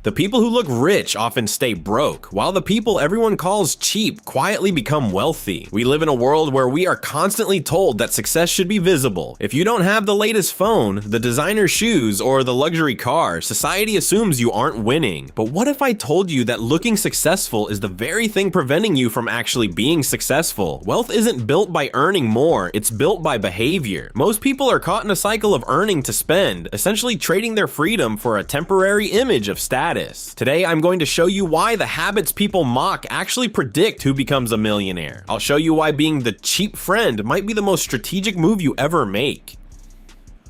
The people who look rich often stay broke, while the people everyone calls cheap quietly become wealthy. We live in a world where we are constantly told that success should be visible. If you don't have the latest phone, the designer shoes, or the luxury car, society assumes you aren't winning. But what if I told you that looking successful is the very thing preventing you from actually being successful? Wealth isn't built by earning more, it's built by behavior. Most people are caught in a cycle of earning to spend, essentially trading their freedom for a temporary image of status. Today, I'm going to show you why the habits people mock actually predict who becomes a millionaire. I'll show you why being the cheap friend might be the most strategic move you ever make.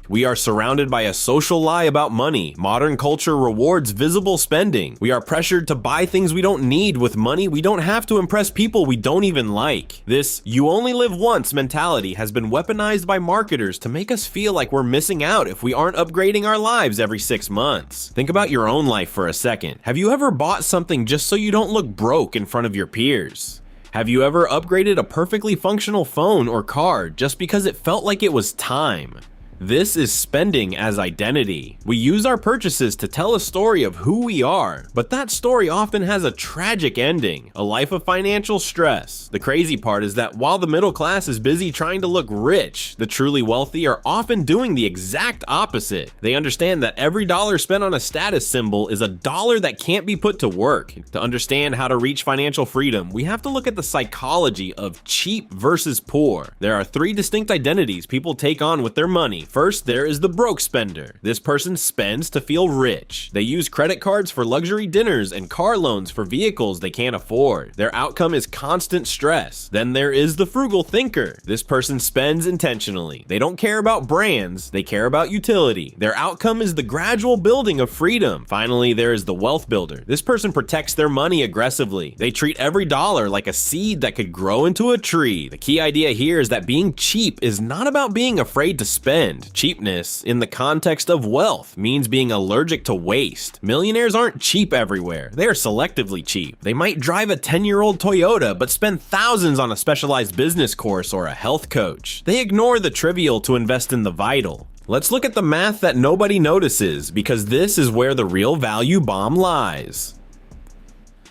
We are surrounded by a social lie about money. Modern culture rewards visible spending. We are pressured to buy things we don't need with money we don't have to impress people we don't even like. This "you only live once" mentality has been weaponized by marketers to make us feel like we're missing out if we aren't upgrading our lives every 6 months. Think about your own life for a second. Have you ever bought something just so you don't look broke in front of your peers? Have you ever upgraded a perfectly functional phone or car just because it felt like it was time? This is spending as identity. We use our purchases to tell a story of who we are, but that story often has a tragic ending, a life of financial stress. The crazy part is that while the middle class is busy trying to look rich, the truly wealthy are often doing the exact opposite. They understand that every dollar spent on a status symbol is a dollar that can't be put to work. To understand how to reach financial freedom, we have to look at the psychology of cheap versus poor. There are 3 distinct identities people take on with their money. First, there is the broke spender. This person spends to feel rich. They use credit cards for luxury dinners and car loans for vehicles they can't afford. Their outcome is constant stress. Then there is the frugal thinker. This person spends intentionally. They don't care about brands, they care about utility. Their outcome is the gradual building of freedom. Finally, there is the wealth builder. This person protects their money aggressively. They treat every dollar like a seed that could grow into a tree. The key idea here is that being cheap is not about being afraid to spend. Cheapness, in the context of wealth, means being allergic to waste. Millionaires aren't cheap everywhere. They are selectively cheap. They might drive a 10-year-old Toyota, but spend thousands on a specialized business course or a health coach. They ignore the trivial to invest in the vital. Let's look at the math that nobody notices, because this is where the real value bomb lies.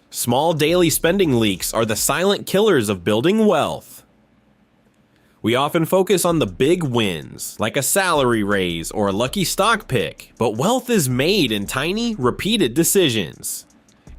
Small daily spending leaks are the silent killers of building wealth. We often focus on the big wins, like a salary raise or a lucky stock pick, but wealth is made in tiny, repeated decisions.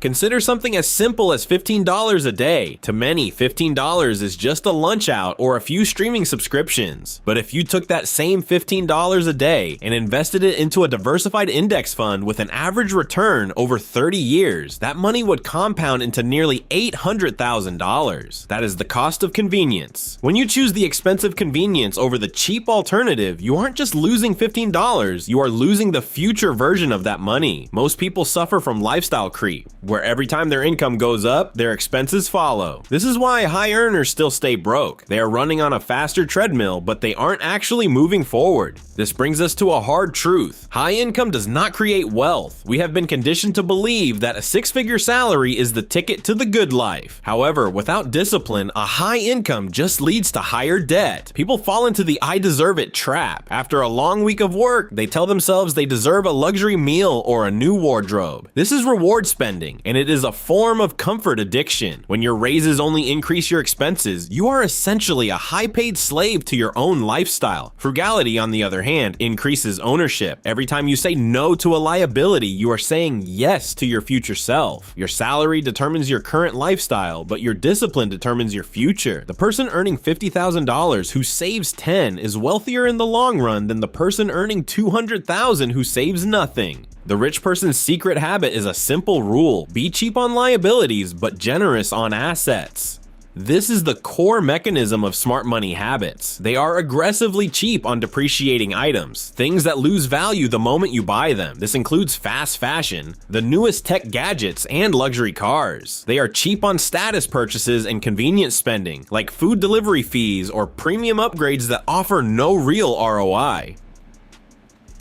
Consider something as simple as $15 a day. To many, $15 is just a lunch out or a few streaming subscriptions. But if you took that same $15 a day and invested it into a diversified index fund with an average return over 30 years, that money would compound into nearly $800,000. That is the cost of convenience. When you choose the expensive convenience over the cheap alternative, you aren't just losing $15, you are losing the future version of that money. Most people suffer from lifestyle creep, where every time their income goes up, their expenses follow. This is why high earners still stay broke. They are running on a faster treadmill, but they aren't actually moving forward. This brings us to a hard truth. High income does not create wealth. We have been conditioned to believe that a 6-figure salary is the ticket to the good life. However, without discipline, a high income just leads to higher debt. People fall into the "I deserve it" trap. After a long week of work, they tell themselves they deserve a luxury meal or a new wardrobe. This is reward spending, and it is a form of comfort addiction. When your raises only increase your expenses, you are essentially a high-paid slave to your own lifestyle. Frugality, on the other hand, increases ownership. Every time you say no to a liability, you are saying yes to your future self. Your salary determines your current lifestyle, but your discipline determines your future. The person earning $50,000 who saves 10 is wealthier in the long run than the person earning $200,000 who saves nothing. The rich person's secret habit is a simple rule: be cheap on liabilities, but generous on assets. This is the core mechanism of smart money habits. They are aggressively cheap on depreciating items, things that lose value the moment you buy them. This includes fast fashion, the newest tech gadgets, and luxury cars. They are cheap on status purchases and convenience spending, like food delivery fees or premium upgrades that offer no real ROI.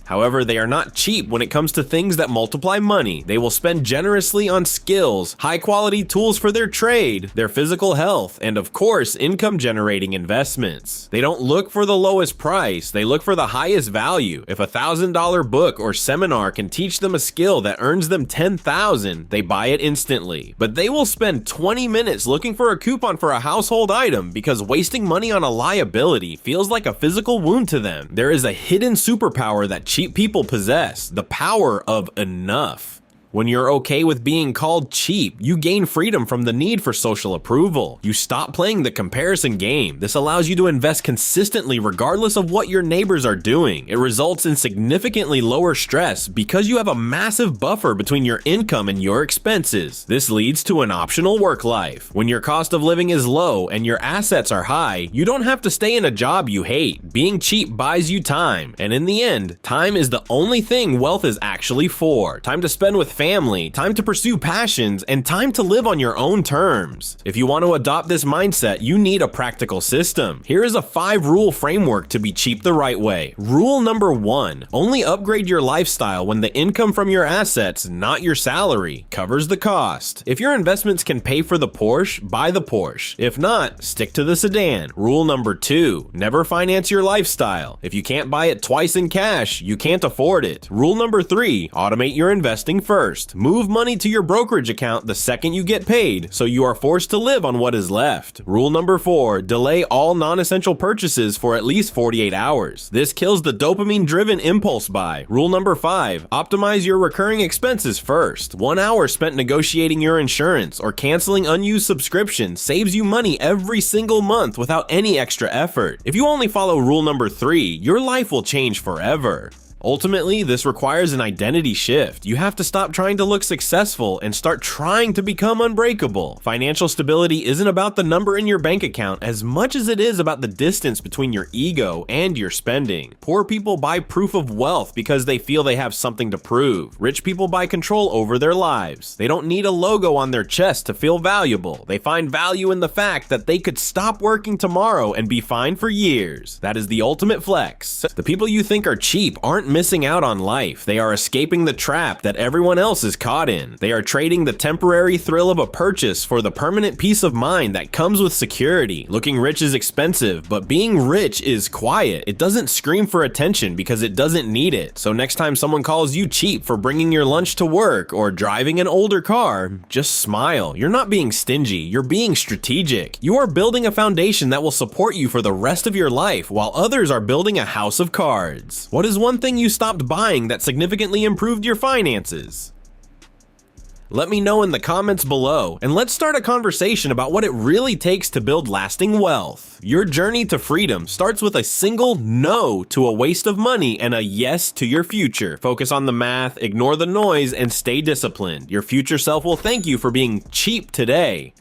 However, they are not cheap when it comes to things that multiply money. They will spend generously on skills, high-quality tools for their trade, their physical health, and of course, income-generating investments. They don't look for the lowest price, they look for the highest value. If a $1,000 book or seminar can teach them a skill that earns them $10,000, they buy it instantly. But they will spend 20 minutes looking for a coupon for a household item because wasting money on a liability feels like a physical wound to them. There is a hidden superpower that cheap people possess, the power of enough. When you're okay with being called cheap, you gain freedom from the need for social approval. You stop playing the comparison game. This allows you to invest consistently regardless of what your neighbors are doing. It results in significantly lower stress because you have a massive buffer between your income and your expenses. This leads to an optional work life. When your cost of living is low and your assets are high, you don't have to stay in a job you hate. Being cheap buys you time, and in the end, time is the only thing wealth is actually for. Time to spend with family, time to pursue passions, and time to live on your own terms. If you want to adopt this mindset, you need a practical system. Here is a 5-rule framework to be cheap the right way. Rule number 1, only upgrade your lifestyle when the income from your assets, not your salary, covers the cost. If your investments can pay for the Porsche, buy the Porsche. If not, stick to the sedan. Rule number 2, never finance your lifestyle. If you can't buy it twice in cash, you can't afford it. Rule number 3, automate your investing first. Move money to your brokerage account the second you get paid, so you are forced to live on what is left. Rule number 4, delay all non-essential purchases for at least 48 hours. This kills the dopamine-driven impulse buy. Rule number 5, optimize your recurring expenses first. 1 hour spent negotiating your insurance or canceling unused subscriptions saves you money every single month without any extra effort. If you only follow rule number 3, your life will change forever. Ultimately, this requires an identity shift. You have to stop trying to look successful and start trying to become unbreakable. Financial stability isn't about the number in your bank account as much as it is about the distance between your ego and your spending. Poor people buy proof of wealth because they feel they have something to prove. Rich people buy control over their lives. They don't need a logo on their chest to feel valuable. They find value in the fact that they could stop working tomorrow and be fine for years. That is the ultimate flex. The people you think are cheap aren't missing out on life. They are escaping the trap that everyone else is caught in. They are trading the temporary thrill of a purchase for the permanent peace of mind that comes with security. Looking rich is expensive, but being rich is quiet. It doesn't scream for attention because it doesn't need it. So next time someone calls you cheap for bringing your lunch to work or driving an older car, just smile. You're not being stingy, you're being strategic. You are building a foundation that will support you for the rest of your life while others are building a house of cards. What is one thing you stopped buying that significantly improved your finances? Let me know in the comments below, and let's start a conversation about what it really takes to build lasting wealth. Your journey to freedom starts with a single no to a waste of money and a yes to your future. Focus on the math, ignore the noise, and stay disciplined. Your future self will thank you for being cheap today.